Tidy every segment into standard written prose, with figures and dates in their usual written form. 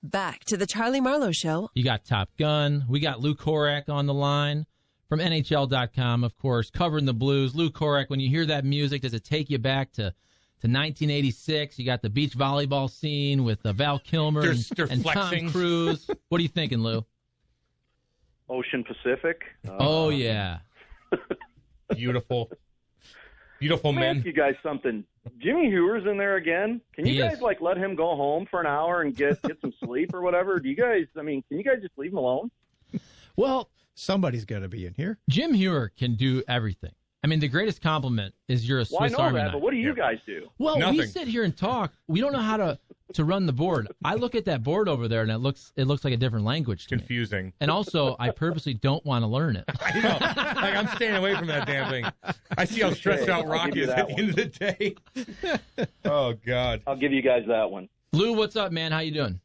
Back to the Charlie Marlow Show. You got Top Gun. We got Lou Korac on the line from NHL.com, of course, covering the Blues. Lou Korac, when you hear that music, does it take you back to 1986? You got the beach volleyball scene with Val Kilmer and Tom Cruise. What are you thinking, Lou? Ocean Pacific. Oh, yeah. Beautiful. Beautiful Let me men. ask you guys something. Jimmy Hewer's in there again. Can you guys let him go home for an hour and get some sleep or whatever? Do you guys? I mean, can you guys just leave him alone? Well, somebody's got to be in here. Jim Hewer can do everything. I mean, the greatest compliment is you're a Swiss Army knife. But what do you guys do? Well, Nothing. We sit here and talk. We don't know how to run the board. I look at that board over there, and it looks like a different language to me. Confusing. And also, I purposely don't want to learn it. I know. Like, I'm staying away from that damn thing. I see how stressed out Rock is at the end of the day. Oh, God. I'll give you guys that one. Lou, what's up, man? How you doing?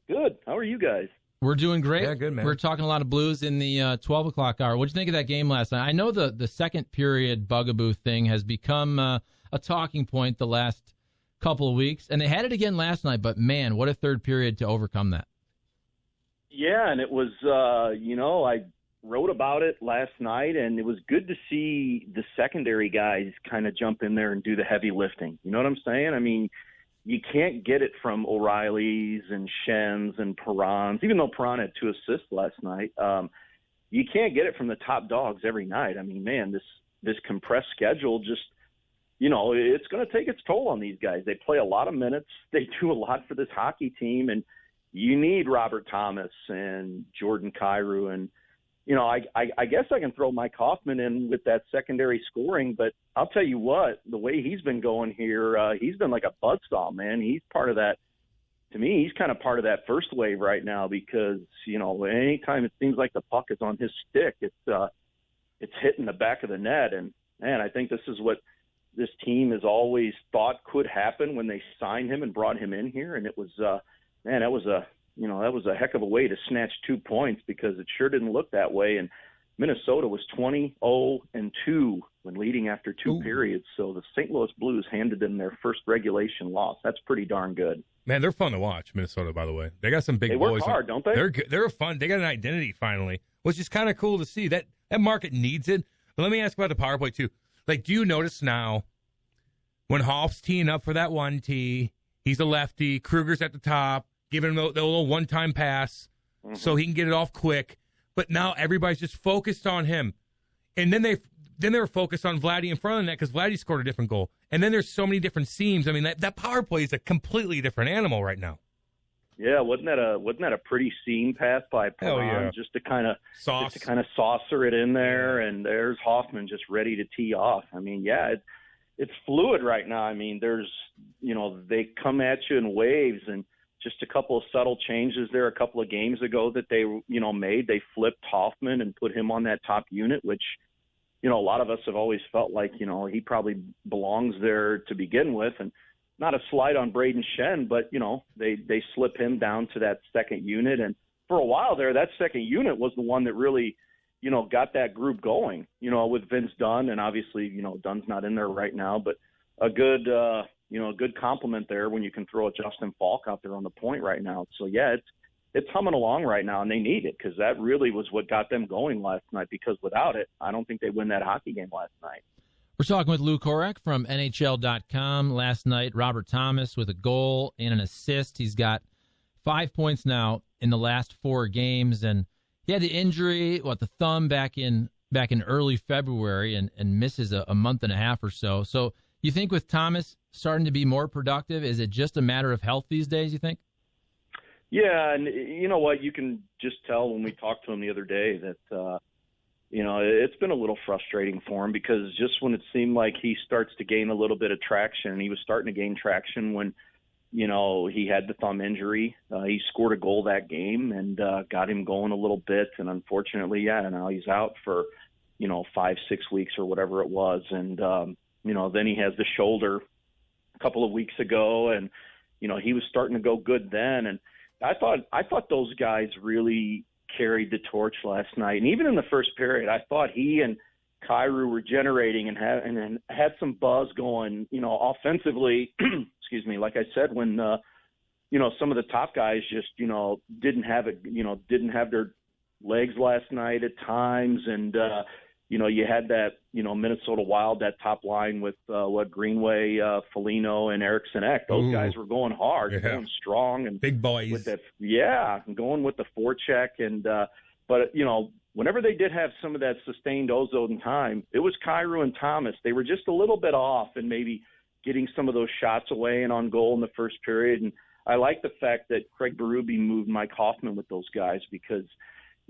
Good. How are you guys? We're doing great. Yeah, good, man. We're talking a lot of Blues in the 12 o'clock hour. What'd you think of that game last night? I know the second period bugaboo thing has become a talking point the last couple of weeks, and they had it again last night, but man, what a third period to overcome that. Yeah, and it was, I wrote about it last night, and it was good to see the secondary guys kind of jump in there and do the heavy lifting. You know what I'm saying? I mean, you can't get it from O'Reilly's and Shen's and Perron's, even though Perron had 2 assists last night. You can't get it from the top dogs every night. I mean, man, this compressed schedule just, it's going to take its toll on these guys. They play a lot of minutes. They do a lot for this hockey team, and you need Robert Thomas and Jordan Kyrou. And, I guess I can throw Mike Hoffman in with that secondary scoring, but I'll tell you what, the way he's been going here, he's been like a buzzsaw, man. He's part of that. To me, he's kind of part of that first wave right now because, anytime it seems like the puck is on his stick, it's hitting the back of the net. And, man, I think this is what this team has always thought could happen when they signed him and brought him in here. And it was, that was a heck of a way to snatch 2 points because it sure didn't look that way. And Minnesota was 20-0-2 when leading after 2 periods. So the St. Louis Blues handed them their first regulation loss. That's pretty darn good. Man, they're fun to watch, Minnesota, by the way. They got some big boys. They work hard, don't they? They're good. They're fun. They got an identity finally, which is kind of cool to see. That market needs it. But let me ask about the power play, too. Like, do you notice now when Hoff's teeing up for that 1-tee, he's a lefty, Kruger's at the top, giving him the little one-time pass so he can get it off quick. But now everybody's just focused on him. And then they were focused on Vladdy in front of the net because Vladdy scored a different goal. And then there's so many different seams. I mean, that power play is a completely different animal right now. Yeah, wasn't that a pretty seam pass by Perron just to kind of saucer it in there, and there's Hoffman just ready to tee off. I mean, yeah, it's fluid right now. I mean, there's they come at you in waves, and just a couple of subtle changes there a couple of games ago that they made. They flipped Hoffman and put him on that top unit, which a lot of us have always felt like he probably belongs there to begin with, and not a slight on Braden Shen, but, they slip him down to that second unit. And for a while there, that second unit was the one that really, got that group going, with Vince Dunn. And obviously, Dunn's not in there right now, but a good, a good compliment there when you can throw a Justin Falk out there on the point right now. So, yeah, it's humming along right now, and they need it because that really was what got them going last night, because without it, I don't think they win that hockey game last night. We're talking with Lou Korac from NHL.com. Last night, Robert Thomas with a goal and an assist. He's got 5 points now in the last 4 games, and he had the injury, the thumb back in early February, and misses a month and a half or so. So you think with Thomas starting to be more productive, is it just a matter of health these days, you think? Yeah, and you know what? You can just tell when we talked to him the other day that it's been a little frustrating for him because just when it seemed like he starts to gain a little bit of traction, he was starting to gain traction when, he had the thumb injury. He scored a goal that game and got him going a little bit. And unfortunately, now he's out for, 5-6 weeks or whatever it was. And, then he has the shoulder a couple of weeks ago, and, he was starting to go good then. And I thought those guys really carried the torch last night. And even in the first period, I thought he and Kyrou were generating and had some buzz going, offensively. Excuse me. Like I said, when some of the top guys just, didn't have their legs last night at times. And, you had that, Minnesota Wild, that top line with Greenway, Foligno, and Eriksson Ek. Those guys were going hard, going strong, and big boys. With that, and going with the forecheck. And but whenever they did have some of that sustained ozone time, it was Kyrou and Thomas. They were just a little bit off, and maybe getting some of those shots away and on goal in the first period. And I like the fact that Craig Berube moved Mike Hoffman with those guys because.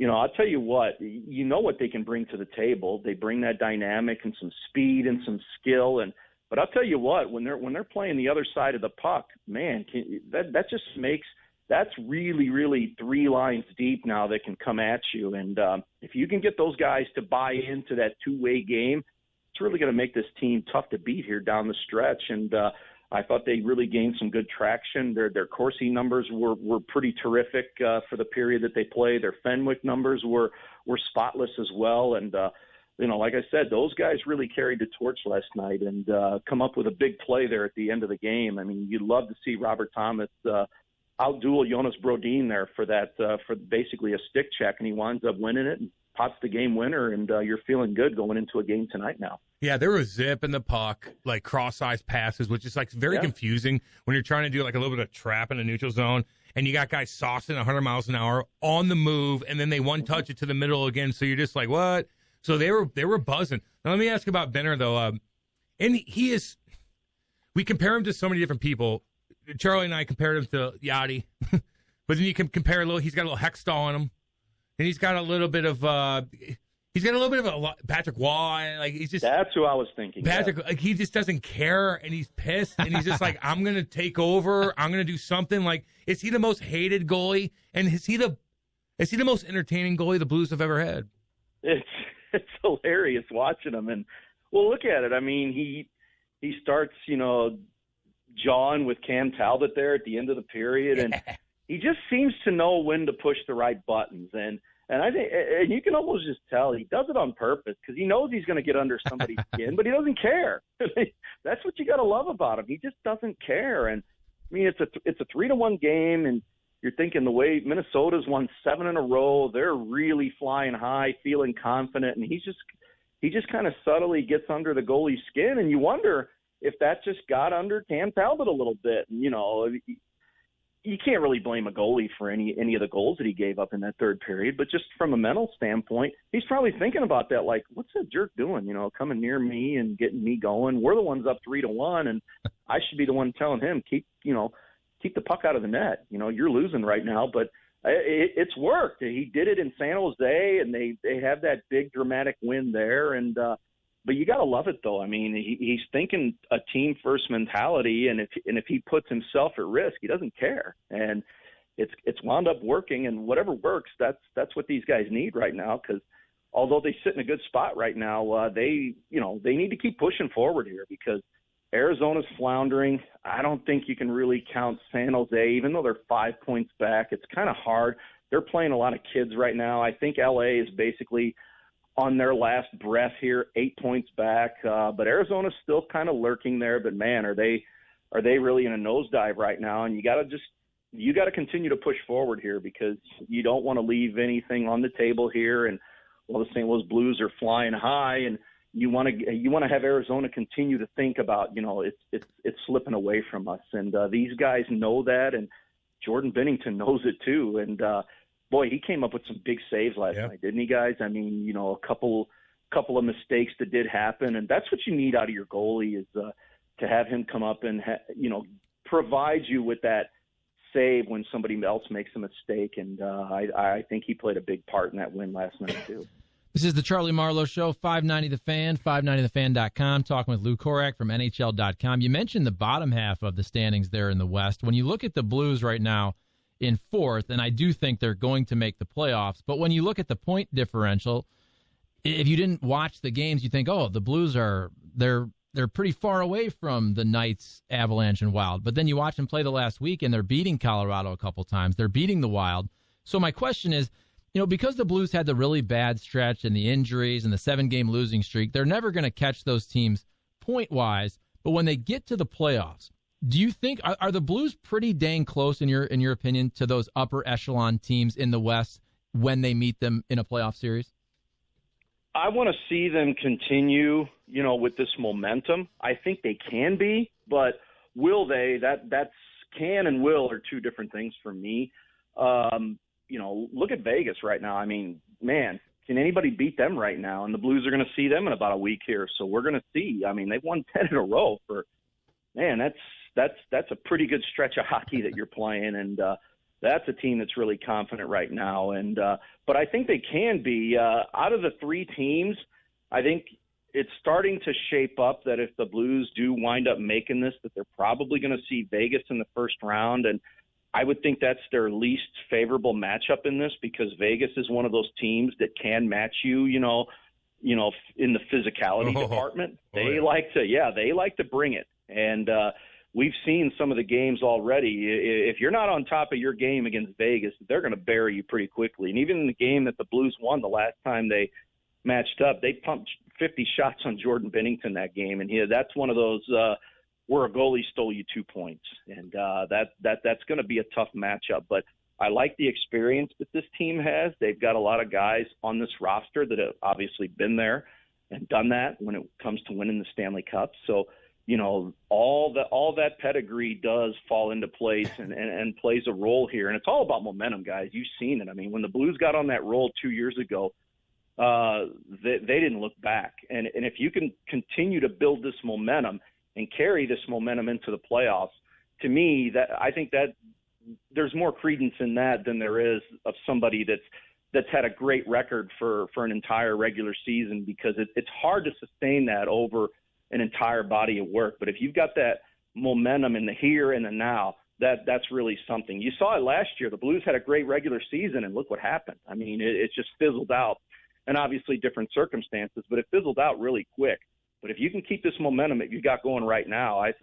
I'll tell you what they can bring to the table. They bring that dynamic and some speed and some skill. But I'll tell you what, when they're playing the other side of the puck, man, that just makes that's really, really 3 lines deep now that can come at you. And if you can get those guys to buy into that two-way game, it's really going to make this team tough to beat here down the stretch. And I thought they really gained some good traction. Their Corsi numbers were pretty terrific for the period that they played. Their Fenwick numbers were spotless as well. And, like I said, those guys really carried the torch last night and come up with a big play there at the end of the game. I mean, you'd love to see Robert Thomas outduel Jonas Brodin there for that, for basically a stick check, and he winds up winning it and pots the game winner, and you're feeling good going into a game tonight now. Yeah, there was zip in the puck, like cross-ice passes, which is like very confusing when you're trying to do like a little bit of trap in the neutral zone, and you got guys saucing 100 miles an hour on the move, and then they one-touch it to the middle again, so you're just like, what? So they were buzzing. Now let me ask about Benner, though. And he is – we compare him to so many different people. Charlie and I compared him to Yachty, but then you can compare a little – he's got a little Hextall on him, and he's got a little bit of he's got a little bit of a Patrick Waugh. Like he's just that's who I was thinking. Patrick, like he just doesn't care, and he's pissed, and he's just like, I'm gonna take over. I'm gonna do something. Like, is he the most hated goalie? And is he the most entertaining goalie the Blues have ever had? It's hilarious watching him, and well, look at it. I mean, he starts jawing with Cam Talbot there at the end of the period, and he just seems to know when to push the right buttons. And I think, and you can almost just tell he does it on purpose because he knows he's going to get under somebody's skin, but he doesn't care. That's what you got to love about him. He just doesn't care. And I mean, it's a 3-1 game, and you're thinking the way Minnesota's won 7 in a row, they're really flying high, feeling confident, and he just kind of subtly gets under the goalie's skin, and you wonder if that just got under Cam Talbot a little bit. And, you can't really blame a goalie for any of the goals that he gave up in that third period, but just from a mental standpoint, he's probably thinking about that, like, what's that jerk doing, coming near me and getting me going? We're the ones up 3-1, and I should be the one telling him, keep the puck out of the net. You're losing right now, but it's worked. He did it in San Jose, and they have that big dramatic win there, and but you got to love it, though. I mean, he's thinking a team-first mentality, and if he puts himself at risk, he doesn't care. And it's wound up working, and whatever works, that's what these guys need right now. Because although they sit in a good spot right now, they need to keep pushing forward here because Arizona's floundering. I don't think you can really count San Jose, even though they're 5 points back. It's kind of hard. They're playing a lot of kids right now. I think LA is basically on their last breath here, 8 points back. But Arizona's still kind of lurking there. But man, are they really in a nosedive right now? And you got to continue to push forward here because you don't want to leave anything on the table here. And well, the St. Louis Blues are flying high, and you want to have Arizona continue to think about it's slipping away from us. And these guys know that, and Jordan Binnington knows it too. And boy, he came up with some big saves last night, didn't he, guys? I mean, a couple of mistakes that did happen, and that's what you need out of your goalie is to have him come up and provide you with that save when somebody else makes a mistake. And I think he played a big part in that win last night too. This is the Charlie Marlow Show, 590 The Fan, 590thefan.com, talking with Lou Korac from NHL.com. You mentioned the bottom half of the standings there in the West. When you look at the Blues right now in fourth, and I do think they're going to make the playoffs, but when you look at the point differential, if you didn't watch the games, you think, oh, the Blues they're pretty far away from the Knights, Avalanche, and Wild. But then you watch them play the last week, and they're beating Colorado a couple times. They're beating the Wild. So my question is, because the Blues had the really bad stretch and the injuries and the 7-game losing streak, they're never going to catch those teams point-wise. But when they get to the playoffs, Do you think are the Blues pretty dang close in your opinion to those upper echelon teams in the West when they meet them in a playoff series? I want to see them continue, with this momentum. I think they can be, but will they? That's can and will are two different things for me. Look at Vegas right now. I mean, man, can anybody beat them right now? And the Blues are going to see them in about a week here, so we're going to see. I mean, they've won 10 in a row. That's a pretty good stretch of hockey that you're playing, and that's a team that's really confident right now. And but I think they can be. Out of the three teams, I think it's starting to shape up that if the Blues do wind up making this, that they're probably going to see Vegas in the first round. And I would think that's their least favorable matchup in this, because Vegas is one of those teams that can match you, in the physicality department. They like to bring it. And we've seen some of the games already. If you're not on top of your game against Vegas, they're going to bury you pretty quickly. And even in the game that the Blues won the last time they matched up, they pumped 50 shots on Jordan Binnington that game. And that's one of those where a goalie stole you 2 points. And that's going to be a tough matchup. But I like the experience that this team has. They've got a lot of guys on this roster that have obviously been there and done that when it comes to winning the Stanley Cup. So, all that pedigree does fall into place and plays a role here. And it's all about momentum, guys. You've seen it. I mean, when the Blues got on that roll 2 years ago, they didn't look back. And if you can continue to build this momentum and carry this momentum into the playoffs, to me, I think that there's more credence in that than there is of somebody that's had a great record for an entire regular season, because it's hard to sustain that over an entire body of work. But if you've got that momentum in the here and the now, that's really something. You saw it last year. The Blues had a great regular season, and look what happened. I mean, it just fizzled out, and obviously different circumstances, but it fizzled out really quick. But if you can keep this momentum that you got going right now, I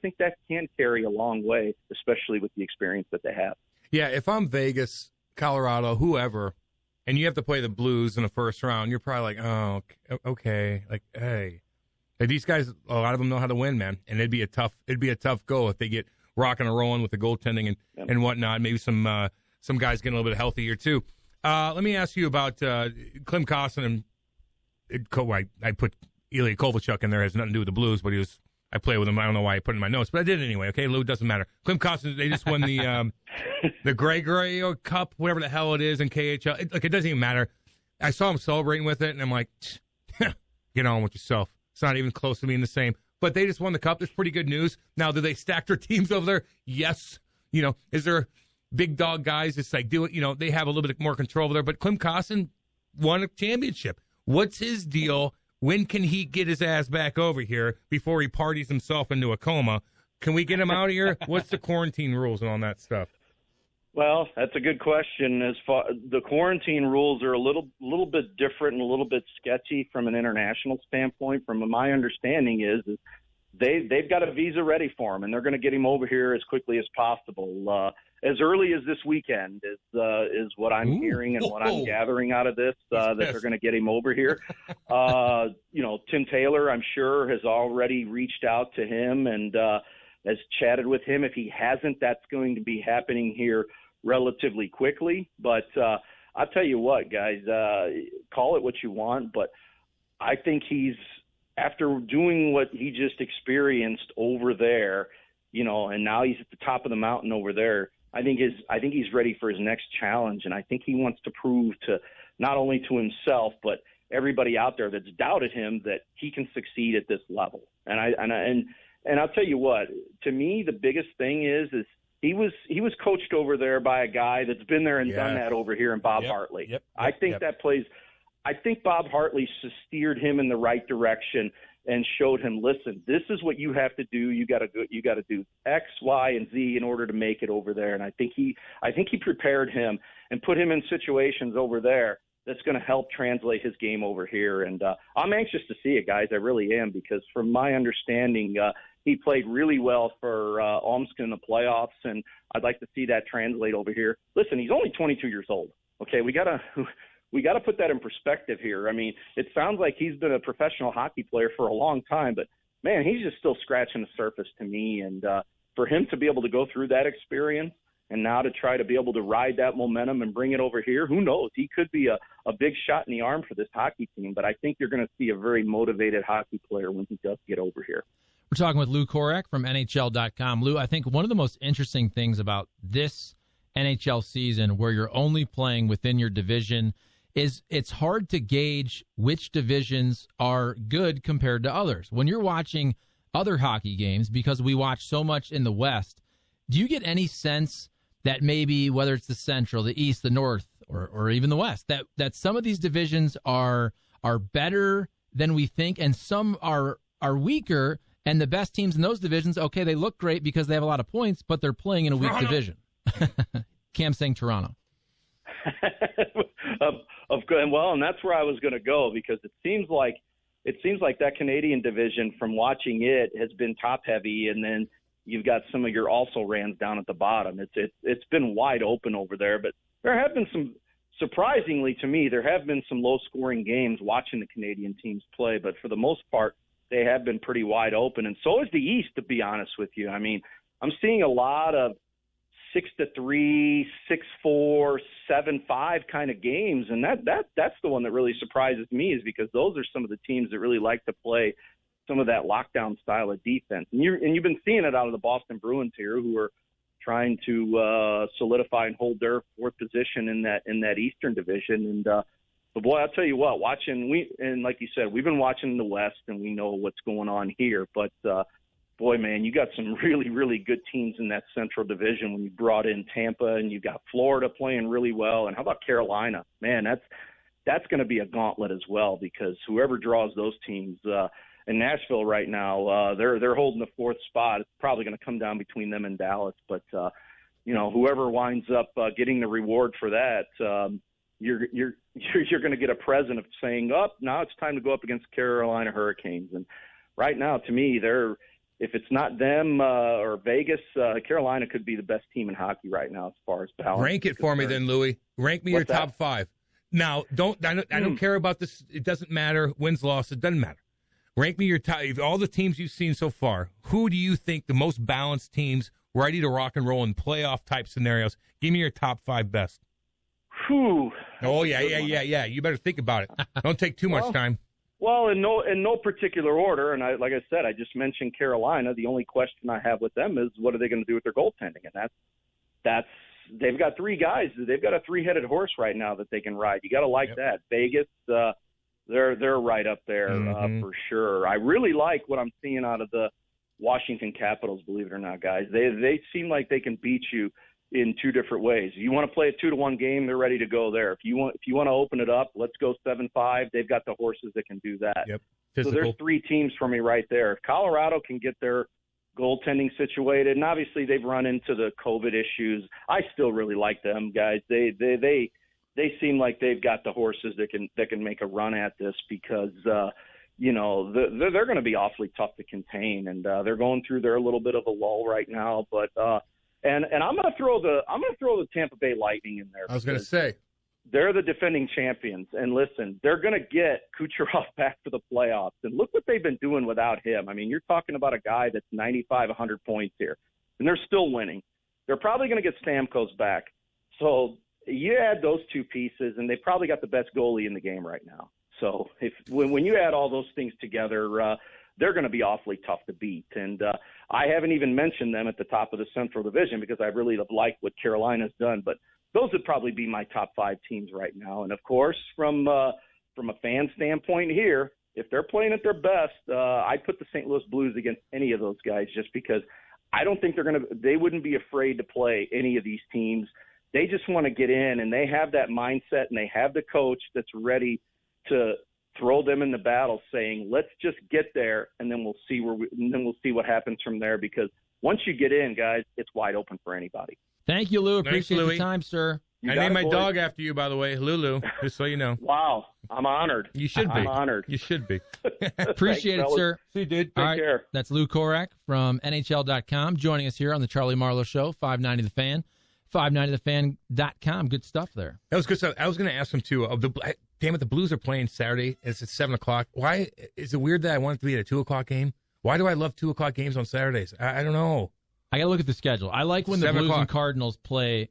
think that can carry a long way, especially with the experience that they have. Yeah, if I'm Vegas, Colorado, whoever, and you have to play the Blues in the first round, you're probably like, oh, okay, like, hey. Like, these guys, a lot of them know how to win, man, and it'd be a tough go if they get rocking and rolling with the goaltending and whatnot. Maybe some guys getting a little bit healthier too. Let me ask you about Klim Kostin and I put Ilya Kovalchuk in there. It has nothing to do with the Blues, but I play with him. I don't know why I put it in my notes, but I did anyway. Okay, Lou, doesn't matter. Klim Kostin, they just won the Grey Cup, whatever the hell it is in KHL. It doesn't even matter. I saw him celebrating with it, and I'm like, get on with yourself. It's not even close to being the same. But they just won the Cup. That's pretty good news. Now, do they stack their teams over there? Yes. Is there big dog guys that's like, do it? They have a little bit more control over there. But Klim Kostin won a championship. What's his deal? When can he get his ass back over here before he parties himself into a coma? Can we get him out of here? What's the quarantine rules and all that stuff? Well, that's a good question. As far the quarantine rules are a little bit different and a little bit sketchy from an international standpoint. From my understanding is they've got a visa ready for him, and they're going to get him over here as quickly as possible, as early as this weekend is what I'm hearing and what I'm gathering out of this. That they're going to get him over here. Tim Taylor, I'm sure, has already reached out to him and has chatted with him. If he hasn't, that's going to be happening here relatively quickly. But I'll tell you what, guys, call it what you want, but I think he's, after doing what he just experienced over there, and now he's at the top of the mountain over there, I think he's ready for his next challenge, and I think he wants to prove to not only to himself but everybody out there that's doubted him that he can succeed at this level. And I'll tell you what, to me, the biggest thing is he was coached over there by a guy that's been there and done that over here in Bob Hartley. I think Bob Hartley steered him in the right direction and showed him, listen, this is what you have to do. You got to do X, Y, and Z in order to make it over there. And I think he prepared him and put him in situations over there that's going to help translate his game over here. And I'm anxious to see it, guys. I really am, because from my understanding, he played really well for Omsk in the playoffs, and I'd like to see that translate over here. Listen, he's only 22 years old. Okay, we gotta put that in perspective here. I mean, it sounds like he's been a professional hockey player for a long time, but man, he's just still scratching the surface to me. And for him to be able to go through that experience and now to try to be able to ride that momentum and bring it over here, who knows? He could be a big shot in the arm for this hockey team, but I think you're going to see a very motivated hockey player when he does get over here. We're talking with Lou Korac from NHL.com. Lou, I think one of the most interesting things about this NHL season where you're only playing within your division is it's hard to gauge which divisions are good compared to others. When you're watching other hockey games, because we watch so much in the West, do you get any sense that maybe whether it's the Central, the East, the North, or even the West, that some of these divisions are better than we think and some are weaker, and the best teams in those divisions, okay, they look great because they have a lot of points, but they're playing in a weak division? Cam saying Toronto. Well, and that's where I was going to go, because it seems like that Canadian division, from watching it, has been top heavy, and then you've got some of your also-rans down at the bottom. It's been wide open over there, but there have been some, surprisingly to me, there have been some low-scoring games watching the Canadian teams play, but for the most part, they have been pretty wide open, and so is the East, to be honest with you. I mean, I'm seeing a lot of 6-3, 6-4, 7-5 kind of games, and that's the one that really surprises me, is because those are some of the teams that really like to play some of that lockdown style of defense. And you've been seeing it out of the Boston Bruins here, who are trying to solidify and hold their fourth position in that Eastern division. And but boy, I'll tell you what, and like you said, we've been watching in the West, and we know what's going on here. But boy, man, you got some really, really good teams in that Central division when you brought in Tampa, and you got Florida playing really well. And how about Carolina? Man, that's going to be a gauntlet as well, because whoever draws those teams. In Nashville right now, they're holding the fourth spot. It's probably going to come down between them and Dallas. But whoever winds up getting the reward for that, you're going to get a present of saying, now it's time to go up against Carolina Hurricanes. And right now, to me, if it's not them or Vegas, Carolina could be the best team in hockey right now as far as balance. Rank it for me then, Louie. Rank me your top five. Now, I don't care about this. It doesn't matter. Wins, loss, it doesn't matter. Rank me your top, all the teams you've seen so far. Who do you think the most balanced teams, ready to rock and roll in playoff type scenarios? Give me your top five best. Whew. Oh yeah. You better think about it. Don't take too much time. Well, in no particular order, and like I said, I just mentioned Carolina. The only question I have with them is, what are they going to do with their goaltending? And that's they've got three guys. They've got a three-headed horse right now that they can ride. You got to like that. Vegas. They're right up there for sure. I really like what I'm seeing out of the Washington Capitals, believe it or not, guys. They seem like they can beat you in two different ways. You want to play a 2-1 game, they're ready to go there. If you want to open it up, let's go 7-5. They've got the horses that can do that. Yep. So there's three teams for me right there. If Colorado can get their goaltending situated, and obviously they've run into the COVID issues, I still really like them, guys. They seem like they've got the horses that can make a run at this, because they're going to be awfully tough to contain, and they're going through their little bit of a lull right now. But and I'm going to throw the Tampa Bay Lightning in there. I was going to say they're the defending champions, and listen, they're going to get Kucherov back for the playoffs, and look what they've been doing without him. I mean, you're talking about a guy that's 95, 100 points here, and they're still winning. They're probably going to get Stamkos back, so you add those two pieces, and they probably got the best goalie in the game right now. So when you add all those things together, they're going to be awfully tough to beat. And I haven't even mentioned them at the top of the Central Division, because I really have liked what Carolina's done. But those would probably be my top five teams right now. And, of course, from a fan standpoint here, if they're playing at their best, I'd put the St. Louis Blues against any of those guys, just because I don't think they wouldn't be afraid to play any of these teams. They just want to get in, and they have that mindset, and they have the coach that's ready to throw them in the battle, saying, "Let's just get there, and then we'll see what happens from there." Because once you get in, guys, it's wide open for anybody. Thank you, Lou. Thanks, Appreciate Louie. the time, sir. I named my dog after you, by the way, Lulu. Just so you know. Wow, I'm honored. You should be. I'm honored. You should be. Appreciate it, sir. See you, dude. Take care. That's Lou Korac from NHL.com joining us here on the Charlie Marlow Show, 590 The Fan. 590thefan.com. Good stuff there. That was good stuff. I was going to ask him, too. Damn it, the Blues are playing Saturday. It's at 7 o'clock. Why? Is it weird that I want it to be at a 2 o'clock game? Why do I love 2 o'clock games on Saturdays? I don't know. I got to look at the schedule. I like when the 7 Blues o'clock. and Cardinals play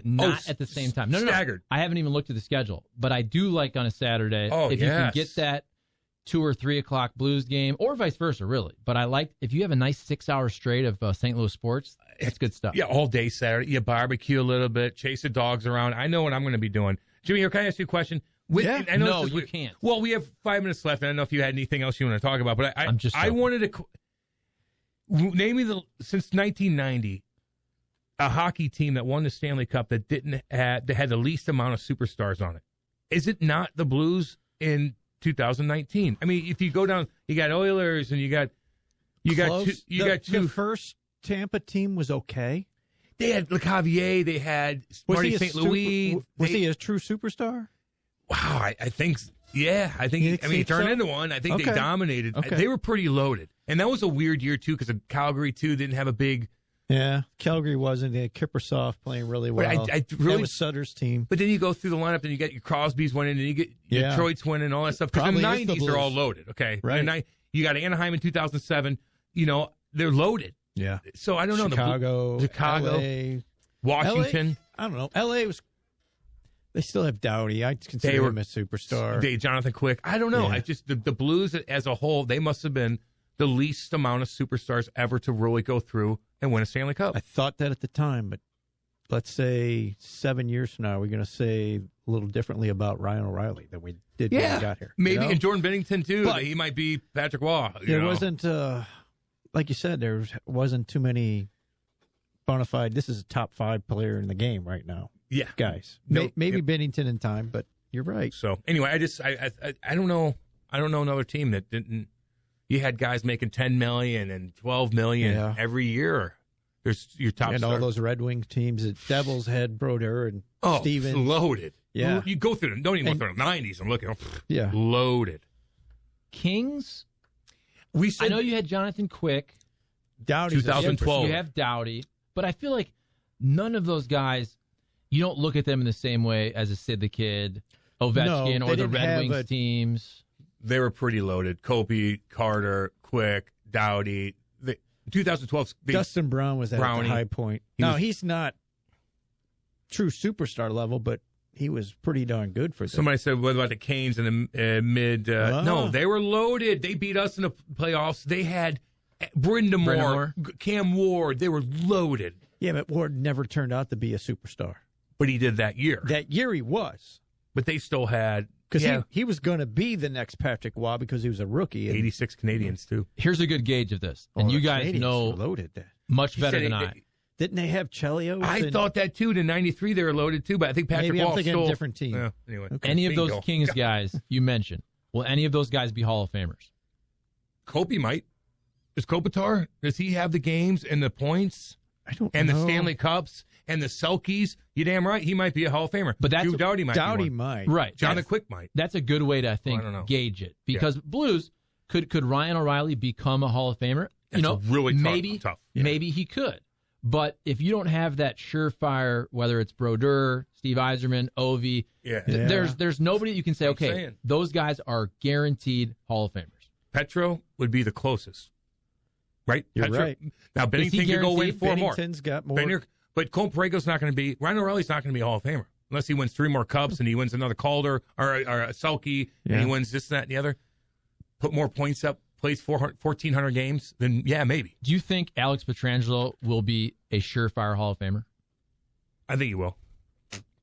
not at the same time. No. Staggered. I haven't even looked at the schedule, but I do like on a Saturday if you can get that 2 or 3 o'clock Blues game, or vice versa, really. But I like if you have a nice 6 hour straight of St. Louis sports. It's good stuff. Yeah, all day Saturday. You barbecue a little bit, chase the dogs around. I know what I'm going to be doing. Jimmy, can I ask you a question? I know No, you can't. Well, we have 5 minutes left. I don't know if you had anything else you want to talk about, but I wanted to name me since 1990 a hockey team that won the Stanley Cup that that had the least amount of superstars on it. Is it not the Blues in 2019? I mean, if you go down, you got Oilers and you got two. The first Tampa team was okay. They had LeCavier. They had Marty St. Louis. Was he a true superstar? Wow, I think. Yeah, I think. He turned into one. I think they dominated. Okay. They were pretty loaded, and that was a weird year too because Calgary too didn't have a big. Yeah, Calgary wasn't. They had Kiprusoff playing really well. I really, that was Sutter's team. But then you go through the lineup, and you get your Crosby's winning, and you get your Detroit's winning, and all that stuff. Because the 90s are all loaded, okay? Right. You got Anaheim in 2007. You know, they're loaded. Yeah. So I don't know. Chicago, LA, Washington. LA, I don't know. LA was. They still have Doughty. I consider him a superstar. Jonathan Quick. I don't know. Yeah. I just the Blues as a whole, they must have been the least amount of superstars ever to really go through and win a Stanley Cup. I thought that at the time, but let's say 7 years from now, we're going to say a little differently about Ryan O'Reilly than we did when we got here. Maybe, you know? and Jordan Bennington, too. But he might be Patrick Waugh. There wasn't, like you said, there wasn't too many bona fide, this is a top 5 player in the game right now. Yeah. Guys. Maybe Bennington in time, but you're right. So, anyway, I don't know. I don't know another team that didn't. You had guys making $10 million and $12 million every year. There's your top and stars. all those Red Wings teams. The Devils had Brodeur and Stevens. Loaded. Yeah. You go through them. Don't even look through the 90s. I'm looking. Loaded. Kings? I know you had Jonathan Quick. Doughty. 2012. You have Doughty. But I feel like none of those guys, you don't look at them in the same way as a Sid the Kid, Ovechkin, or the Red Wings teams. They were pretty loaded. Kobe, Carter, Quick, Doughty. 2012. Dustin Brown was at the high point. He's not true superstar level, but he was pretty darn good for them. Somebody said, what about the Canes in the mid? No, they were loaded. They beat us in the playoffs. They had Brindamore, Cam Ward. They were loaded. Yeah, but Ward never turned out to be a superstar. But he did that year. That year he was. But they still had... Because he was going to be the next Patrick Waugh because he was a rookie. 86 Canadians, too. Here's a good gauge of this. And you guys Canadians know loaded much better than I. Didn't they have Chelios? I thought that, too. In 93, they were loaded, too. But I think Patrick Waugh thinking stole... a different team. Anyway. Okay. Any of those Kings guys you mentioned, will any of those guys be Hall of Famers? Kobe might. Is Kopitar? Does he have the games and the points? I don't know. And the Stanley Cups and the Selkies? You're damn right. He might be a Hall of Famer. But that's Drew Doughty might. Doughty might. Right. Jonathan Quick might. That's a good way to, I think, gauge it. Because Blues, could Ryan O'Reilly become a Hall of Famer? That's really tough. Maybe he could. But if you don't have that surefire, whether it's Brodeur, Steve Yzerman, Ovi, there's nobody you can say, okay, those guys are guaranteed Hall of Famers. Petro would be the closest. Right? You're right. Now, Bennington can go win 4 more. Bennington's got more. But Cole Parego's not going to be – Ryan O'Reilly's not going to be a Hall of Famer unless he wins 3 more Cups and he wins another Calder or a Selke and he wins this, that, and the other. Put more points up, plays 1,400 games, then, maybe. Do you think Alex Pietrangelo will be a surefire Hall of Famer? I think he will.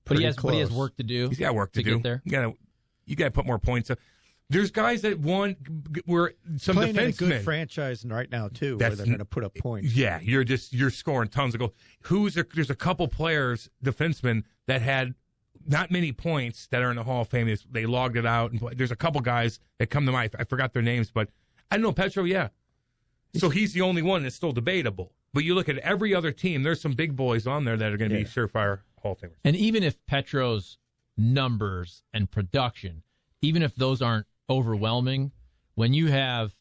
But he has work to do. He's got work to do. Get there. You got to put more points up. There's guys that were some playing in a defensemen. good franchise right now too, where they're going to put up points. Yeah, you're scoring tons of goals. There's a couple players, defensemen, that had not many points that are in the Hall of Fame. They logged it out. And there's a couple guys that come to mind. I forgot their names, but I don't know Petro. Yeah, so he's the only one that's still debatable. But you look at every other team. There's some big boys on there that are going to be surefire Hall of Famers. And even if Petro's numbers and production, even if those aren't overwhelming, when you have,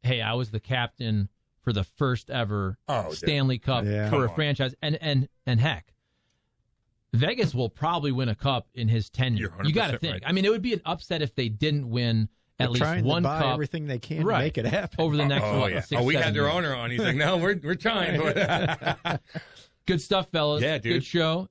hey, I was the captain for the first ever Stanley Cup for a franchise, and heck, Vegas will probably win a cup in his tenure. You're 100% You got to think. right. I mean, it would be an upset if they didn't win at least trying one to buy cup everything they can Right. to make it happen. over the next yeah. 6, we 7 had their years. owner on. He's like, no, we're trying. Good stuff, fellas. Yeah, dude. Good show.